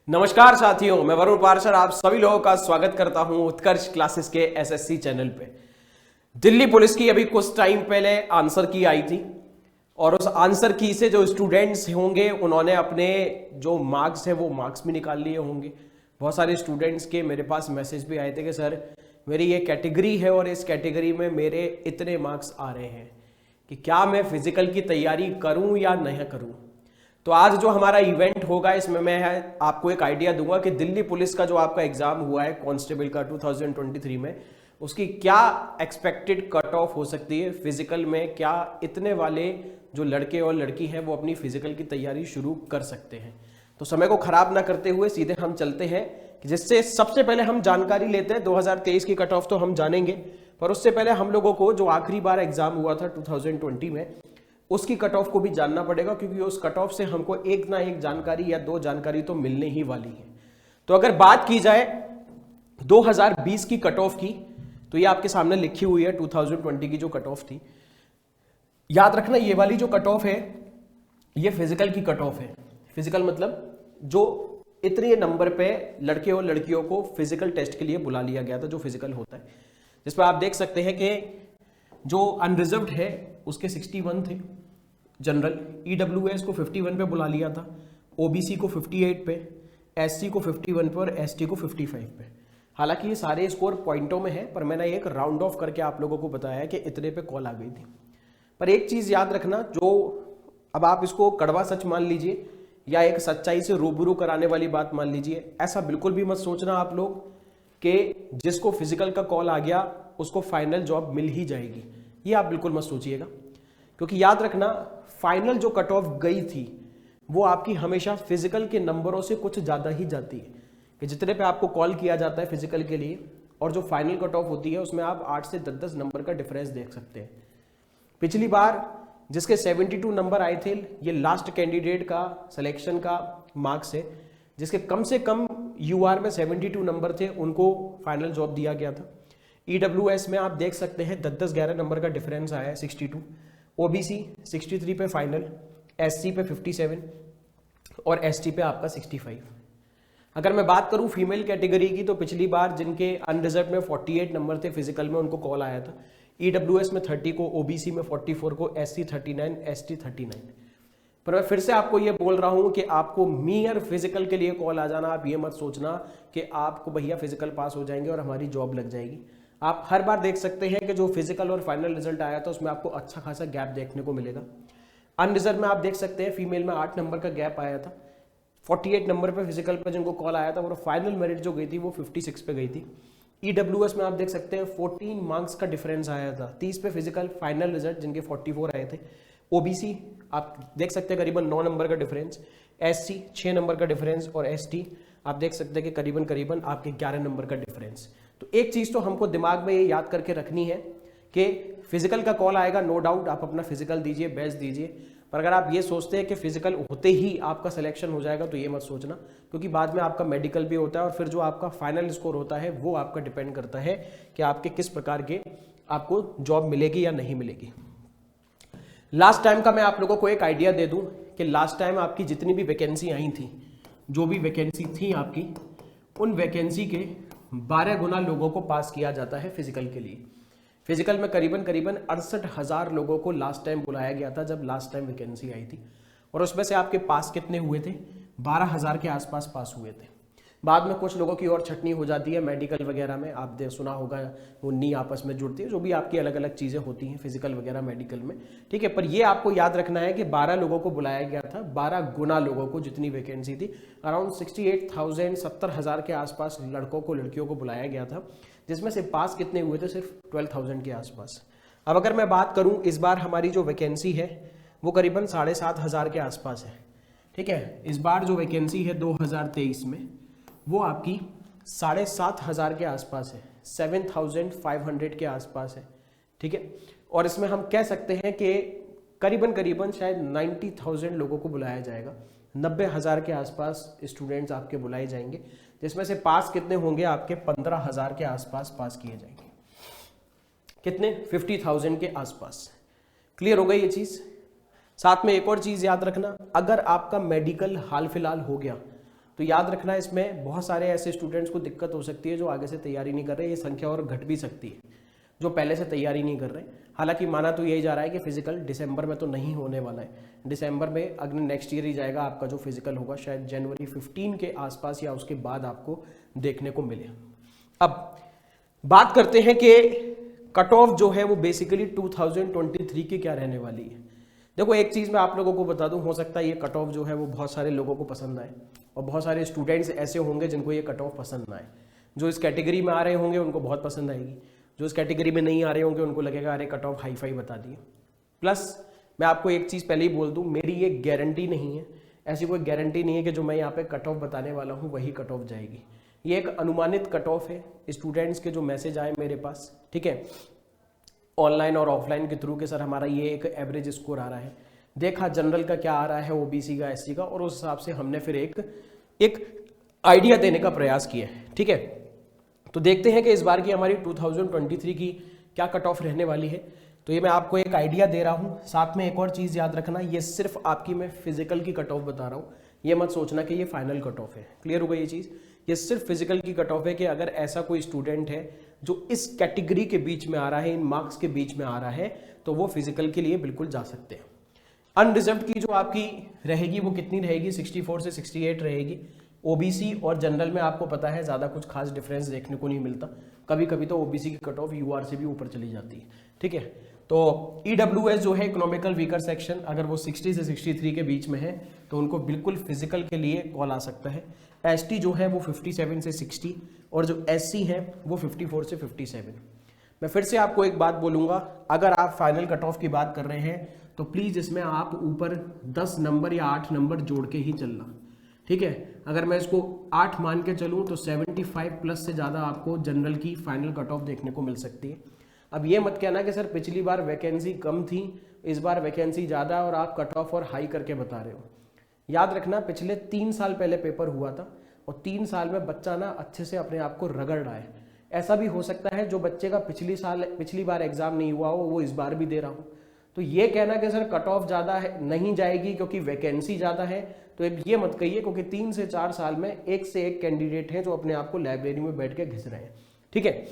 नमस्कार साथियों, मैं वरुण पार्षद आप सभी लोगों का स्वागत करता हूं उत्कर्ष क्लासेस के एसएससी चैनल पे। दिल्ली पुलिस की अभी कुछ टाइम पहले आंसर की आई थी और उस आंसर की से जो स्टूडेंट्स होंगे उन्होंने अपने जो मार्क्स है वो मार्क्स भी निकाल लिए होंगे। बहुत सारे स्टूडेंट्स के मेरे पास मैसेज भी आए थे कि सर मेरी ये कैटेगरी है और इस कैटेगरी में मेरे इतने मार्क्स आ रहे हैं कि क्या मैं फिजिकल की तैयारी करूं या नहीं करूं। तो आज जो हमारा इवेंट होगा इसमें मैं आपको एक आइडिया दूंगा कि दिल्ली पुलिस का जो आपका एग्जाम हुआ है कांस्टेबल का 2023 में, उसकी क्या एक्सपेक्टेड कट ऑफ हो सकती है फिजिकल में। क्या इतने वाले जो लड़के और लड़की हैं वो अपनी फिजिकल की तैयारी शुरू कर सकते हैं। तो समय को खराब ना करते हुए सीधे हम चलते हैं, जिससे सबसे पहले हम जानकारी लेते हैं 2023 की कट ऑफ तो हम जानेंगे, पर उससे पहले हम लोगों को जो आखिरी बार एग्जाम हुआ था 2020 में उसकी कट ऑफ को भी जानना पड़ेगा, क्योंकि उस कट ऑफ से हमको एक ना एक जानकारी या दो जानकारी तो मिलने ही वाली है। तो अगर बात की जाए 2020 की कट ऑफ की, तो ये आपके सामने लिखी हुई है 2020 की जो कट ऑफ थी। याद रखना ये वाली जो कट ऑफ है ये फिजिकल की कट ऑफ है। फिजिकल मतलब जो इतने नंबर पे लड़के और लड़कियों को फिजिकल टेस्ट के लिए बुला लिया गया था, जो फिजिकल होता है, जिसमें आप देख सकते हैं कि जो अनरिजर्व्ड है उसके 61 थे, जनरल ईडब्ल्यूएस को 51 पे बुला लिया था, ओबीसी को 58 पे, एससी को 51 पे और एसटी को 55 पे। हालांकि ये सारे स्कोर पॉइंटों में है, पर मैंने एक राउंड ऑफ करके आप लोगों को बताया कि इतने पे कॉल आ गई थी। पर एक चीज याद रखना, जो अब आप इसको कड़वा सच मान लीजिए या एक सच्चाई से रूबरू कराने वाली बात मान लीजिए, ऐसा बिल्कुल भी मत सोचना आप लोग कि जिसको फिजिकल का कॉल आ गया उसको फाइनल जॉब मिल ही जाएगी। ये आप बिल्कुल मत सोचिएगा, क्योंकि याद रखना फाइनल जो कट ऑफ गई थी वो आपकी हमेशा फिजिकल के नंबरों से कुछ ज्यादा ही जाती है, कि जितने पे आपको कॉल किया जाता है फिजिकल के लिए और जो फाइनल कट ऑफ होती है उसमें आप 8 से 10 नंबर का डिफरेंस देख सकते हैं। पिछली बार जिसके 72 नंबर आए थे, ये लास्ट कैंडिडेट का सिलेक्शन का मार्क्स है, जिसके कम से कम यूआर में 72 नंबर थे उनको फाइनल जॉब दिया गया था। ईडब्ल्यूएस में आप देख सकते हैं 10-11 नंबर का डिफरेंस आया है 62, ओबीसी 63 पे फाइनल, एससी पे 57 और एसटी पे आपका 65। अगर मैं बात करूं फीमेल कैटेगरी की, तो पिछली बार जिनके अनरिजर्व में 48 नंबर थे फिजिकल में उनको कॉल आया था। ईडब्ल्यूएस में 30 को, ओबीसी में 44 को, एससी 39, एसटी 39। पर मैं फिर से आपको ये बोल रहा हूं कि आपको मीयर फिजिकल के लिए कॉल आ जाना, आप ये मत सोचना कि आपको भैया फिजिकल पास हो जाएंगे और हमारी जॉब लग जाएगी। आप हर बार देख सकते हैं कि जो फिजिकल और फाइनल रिजल्ट आया था उसमें आपको अच्छा खासा गैप देखने को मिलेगा। अनरिजर्व में आप देख सकते हैं फीमेल में 8 नंबर का गैप आया था, 48 नंबर पे फिजिकल पे जिनको कॉल आया था और फाइनल मेरिट जो गई थी वो 56 पे गई थी। ईडब्ल्यूएस में आप देख सकते हैं 14 मार्क्स का डिफरेंस आया था, 30 पे फिजिकल, फाइनल रिजल्ट जिनके 44 आए थे। ओबीसी आप देख सकते हैं करीबन 9 नंबर का डिफरेंस, एससी 6 नंबर का डिफरेंस और एसटी आप देख सकते हैं कि करीबन आपके 11 नंबर का डिफरेंस। तो एक चीज तो हमको दिमाग में ये याद करके रखनी है कि फिजिकल का कॉल आएगा, नो डाउट आप अपना फिजिकल दीजिए, बेस्ट दीजिए, पर अगर आप ये सोचते हैं कि फिजिकल होते ही आपका सिलेक्शन हो जाएगा तो ये मत सोचना, क्योंकि बाद में आपका मेडिकल भी होता है और फिर जो आपका फाइनल स्कोर होता है वो आपका डिपेंड करता है कि आपके किस प्रकार के आपको जॉब मिलेगी या नहीं मिलेगी। लास्ट टाइम का मैं आप लोगों को एक आइडिया दे दूं कि लास्ट टाइम आपकी जितनी भी वैकेंसी आई थी, जो भी वैकेंसी थी आपकी, उन वैकेंसी के 12 गुना लोगों को पास किया जाता है फिजिकल के लिए। फिजिकल में करीबन 68,000 लोगों को लास्ट टाइम बुलाया गया था जब लास्ट टाइम वैकेंसी आई थी, और उसमें से आपके पास कितने हुए थे? 12,000 के आसपास पास हुए थे। बाद में कुछ लोगों की और छटनी हो जाती है मेडिकल वगैरह में, आप सुना होगा वो नी आपस में जुड़ती है, जो भी आपकी अलग अलग चीज़ें होती हैं फिजिकल वगैरह मेडिकल में, ठीक है। पर ये आपको याद रखना है कि 12 लोगों को बुलाया गया था, 12 गुना लोगों को जितनी वैकेंसी थी, अराउंड 68,000 70,000 के आसपास लड़कों को लड़कियों को बुलाया गया था, जिसमें से पास कितने हुए थे? सिर्फ 12,000 के आसपास। अब अगर मैं बात करूँ इस बार हमारी जो वैकेंसी है वो करीबन 7,500 के आसपास है, ठीक है। इस बार जो वैकेंसी है 2023 में वो आपकी 7,500 के आसपास है, 7,500 के आसपास है, ठीक है। और इसमें हम कह सकते हैं कि करीबन शायद 90,000 लोगों को बुलाया जाएगा, 90,000 के आसपास स्टूडेंट्स आपके बुलाए जाएंगे, जिसमें से पास कितने होंगे? आपके 15,000 के आसपास पास किए जाएंगे। कितने? 50,000 के आसपास। क्लियर हो गई ये चीज? साथ में एक और चीज याद रखना, अगर आपका मेडिकल हाल फिलहाल हो गया तो याद रखना इसमें बहुत सारे ऐसे स्टूडेंट्स को दिक्कत हो सकती है जो आगे से तैयारी नहीं कर रहे, ये संख्या और घट भी सकती है जो पहले से तैयारी नहीं कर रहे। हालांकि माना तो यही जा रहा है कि फिजिकल दिसंबर में तो नहीं होने वाला है, दिसंबर में अगले नेक्स्ट ईयर ही जाएगा आपका जो फिजिकल होगा, शायद जनवरी 15 के आसपास या उसके बाद आपको देखने को मिले। अब बात करते हैं कि कट ऑफ जो है वो बेसिकली 2023 की क्या रहने वाली है। देखो एक चीज़ मैं आप लोगों को बता दूं, हो सकता है ये कट ऑफ जो है वो बहुत सारे लोगों को पसंद आए और बहुत सारे स्टूडेंट्स ऐसे होंगे जिनको ये कट ऑफ पसंद ना आए। जो इस कैटेगरी में आ रहे होंगे उनको बहुत पसंद आएगी, जो इस कैटेगरी में नहीं आ रहे होंगे उनको लगेगा अरे कट ऑफ हाई फाई बता दिए। प्लस मैं आपको एक चीज़ पहले ही बोल दूं, मेरी ये गारंटी नहीं है, ऐसी कोई गारंटी नहीं है कि जो मैं यहाँ पे कट ऑफ बताने वाला हूँ वही कट ऑफ जाएगी। ये एक अनुमानित कट ऑफ है, स्टूडेंट्स के जो मैसेज आए मेरे पास, ठीक है, ऑनलाइन और ऑफलाइन के थ्रू के सर हमारा ये एक एवरेज स्कोर आ रहा है, देखा जनरल का क्या आ रहा है, ओबीसी का, एससी का, और उस हिसाब से हमने फिर एक आइडिया देने का प्रयास किया है, ठीक है। तो देखते हैं कि इस बार की हमारी 2023 की क्या कट ऑफ रहने वाली है। तो ये मैं आपको एक आइडिया दे रहा हूँ, साथ में एक और चीज़ याद रखना, ये सिर्फ आपकी मैं फिजिकल की कट ऑफ बता रहा हूँ, ये मत सोचना कि ये फाइनल कट ऑफ है। क्लियर हो गई ये चीज़, ये सिर्फ फिजिकल की कट ऑफ है कि अगर ऐसा कोई स्टूडेंट है जो इस कैटेगरी के बीच में आ रहा है, इन मार्क्स के बीच में आ रहा है, तो वो फिजिकल के लिए बिल्कुल जा सकते हैं। अनरिजर्व्ड की जो आपकी रहेगी वो कितनी रहेगी, 64 से 68 रहेगी। ओबीसी और जनरल में आपको पता है ज़्यादा कुछ खास डिफरेंस देखने को नहीं मिलता, कभी कभी तो ओबीसी की कट ऑफ यूआर से भी ऊपर चली जाती है, ठीक है। तो ईडब्ल्यूएस जो है इकोनॉमिकल वीकर सेक्शन, अगर वो 60 से 63 के बीच में है तो उनको बिल्कुल फिजिकल के लिए कॉल आ सकता है। एसटी जो है वो 57 से 60 और जो एससी है वो 54 से 57। मैं फिर से आपको एक बात बोलूँगा, अगर आप फाइनल कट ऑफ की बात कर रहे हैं तो प्लीज़ इसमें आप ऊपर 10 नंबर या 8 नंबर जोड़ के ही चलना, ठीक है। अगर मैं इसको 8 मान के चलूँ तो 75 प्लस से ज़्यादा आपको जनरल की फाइनल कट ऑफ देखने को मिल सकती है। अब ये मत कहना कि सर पिछली बार वैकेंसी कम थी, इस बार वैकेंसी ज़्यादा और आप कट ऑफ और हाई करके बता रहे हो। याद रखना पिछले 3 साल पहले पेपर हुआ था और 3 साल में बच्चा ना अच्छे से अपने आप को रगड़ रहा है। ऐसा भी हो सकता है जो बच्चे का पिछली बार एग्जाम नहीं हुआ हो वो इस बार भी दे रहा हो। तो ये कहना कि सर कट ऑफ ज़्यादा है नहीं जाएगी क्योंकि वैकेंसी ज़्यादा है, तो ये मत कहिए, क्योंकि 3 से 4 साल में एक से एक कैंडिडेट हैं जो अपने आप को लाइब्रेरी में बैठ के घिस रहे हैं, ठीक है।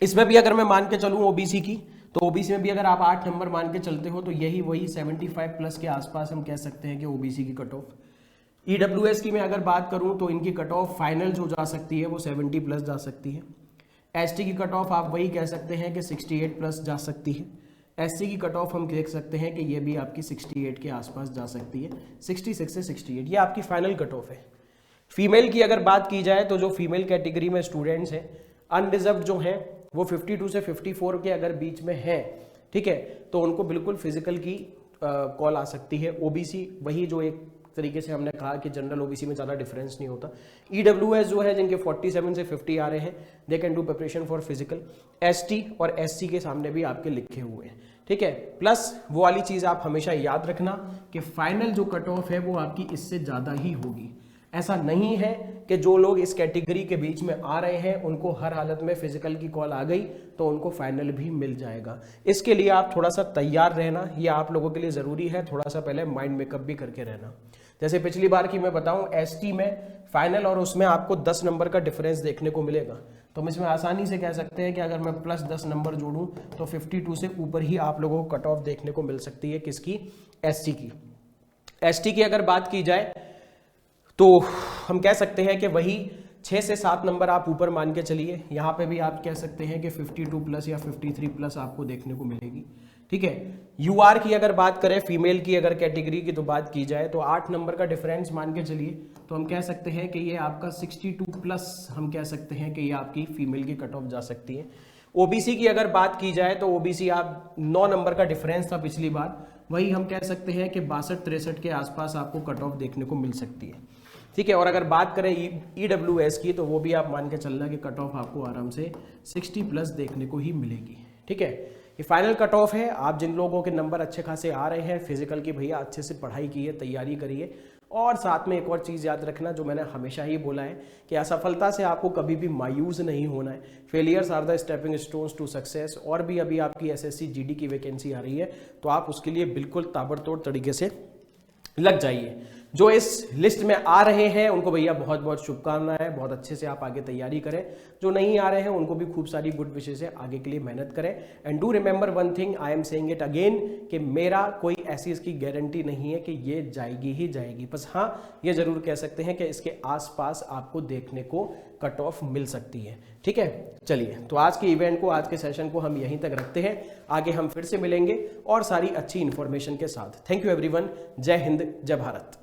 इसमें भी अगर मैं मान के चलूँ ओबीसी की, तो ओबीसी में भी अगर आप 8 नंबर मान के चलते हो तो यही वही 75 प्लस के आसपास हम कह सकते हैं कि ओबीसी की कट ऑफ। ईडब्ल्यूएस की मैं अगर बात करूं तो इनकी कट ऑफ फाइनल जो जा सकती है वो 70 प्लस जा सकती है। एसटी की कट ऑफ आप वही कह सकते हैं कि 68 प्लस जा सकती है। एससी की कट ऑफ हम देख सकते हैं कि ये भी आपकी 68 के आसपास जा सकती है, 66 से 68, ये आपकी फाइनल कट ऑफ है। फीमेल की अगर बात की जाए तो जो फीमेल कैटेगरी में स्टूडेंट्स हैं अनरिजर्व्ड जो हैं वो 52 से 54 के अगर बीच में है, ठीक है, तो उनको बिल्कुल फिजिकल की कॉल आ सकती है। ओबीसी वही जो एक तरीके से हमने कहा कि जनरल ओबीसी में ज़्यादा डिफरेंस नहीं होता। ईडब्ल्यूएस जो है जिनके 47 से 50 आ रहे हैं they can do preparation for physical. ST और एससी के सामने भी आपके लिखे हुए हैं, ठीक है। प्लस वो वाली चीज़ आप हमेशा याद रखना कि फाइनल जो कट ऑफ है वो आपकी इससे ज़्यादा ही होगी। ऐसा नहीं है कि जो लोग इस कैटेगरी के बीच में आ रहे हैं उनको हर हालत में फिजिकल की कॉल आ गई तो उनको फाइनल भी मिल जाएगा। इसके लिए आप थोड़ा सा तैयार रहना, ये आप लोगों के लिए ज़रूरी है, थोड़ा सा पहले माइंड मेकअप भी करके रहना। जैसे पिछली बार की मैं बताऊं एसटी में फाइनल और उसमें आपको 10 नंबर का डिफरेंस देखने को मिलेगा, तो हम इसमें आसानी से कह सकते हैं कि अगर मैं प्लस 10 नंबर जोड़ूं तो 52 से ऊपर ही आप लोगों को कट ऑफ देखने को मिल सकती है। किसकी? एसटी की। एसटी की अगर बात की जाए तो हम कह सकते हैं कि वही 6 से 7 नंबर आप ऊपर मान के चलिए। यहाँ पे भी आप कह सकते हैं कि 52 प्लस या 53 प्लस आपको देखने को मिलेगी, ठीक है। यूआर की अगर बात करें फीमेल की अगर कैटेगरी की तो बात की जाए तो 8 नंबर का डिफरेंस मान के चलिए तो हम कह सकते हैं कि ये आपका 62 प्लस हम कह सकते हैं कि ये आपकी फीमेल की कट ऑफ जा सकती है। ओबीसी की अगर बात की जाए तो ओबीसी आप 9 नंबर का डिफरेंस था पिछली बार, वही हम कह सकते हैं कि 62-63 के आसपास आपको कट ऑफ देखने को मिल सकती है, ठीक है। और अगर बात करें ईडब्ल्यूएस की तो वो भी आप मान के चलना कि कट ऑफ आपको आराम से 60 प्लस देखने को ही मिलेगी, ठीक है। ये फाइनल कट ऑफ है। आप जिन लोगों के नंबर अच्छे खासे आ रहे हैं फिजिकल की, भैया अच्छे से पढ़ाई कीजिए, तैयारी करिए। और साथ में एक और चीज़ याद रखना जो मैंने हमेशा ही बोला है कि असफलता से आपको कभी भी मायूस नहीं होना है। Failures are the stepping stones to success. और भी अभी आपकी एसएससी जीडी की वैकेंसी आ रही है तो आप उसके लिए बिल्कुल ताबड़तोड़ तरीके से लग जाइए। जो इस लिस्ट में आ रहे हैं उनको भैया बहुत बहुत शुभकामनाएं, बहुत अच्छे से आप आगे तैयारी करें। जो नहीं आ रहे हैं उनको भी खूब सारी गुड विशेष है, आगे के लिए मेहनत करें। And do remember one thing, I am saying it again, कि मेरा कोई ऐसी इसकी गारंटी नहीं है कि ये जाएगी ही जाएगी। बस हाँ ये जरूर कह सकते हैं कि इसके आसपास आपको देखने को कट ऑफ मिल सकती है। ठीक है, चलिए तो आज के इवेंट को, आज के सेशन को हम यहीं तक रखते हैं। आगे हम फिर से मिलेंगे और सारी अच्छी इंफॉर्मेशन के साथ। Thank you everyone. जय हिंद, जय भारत।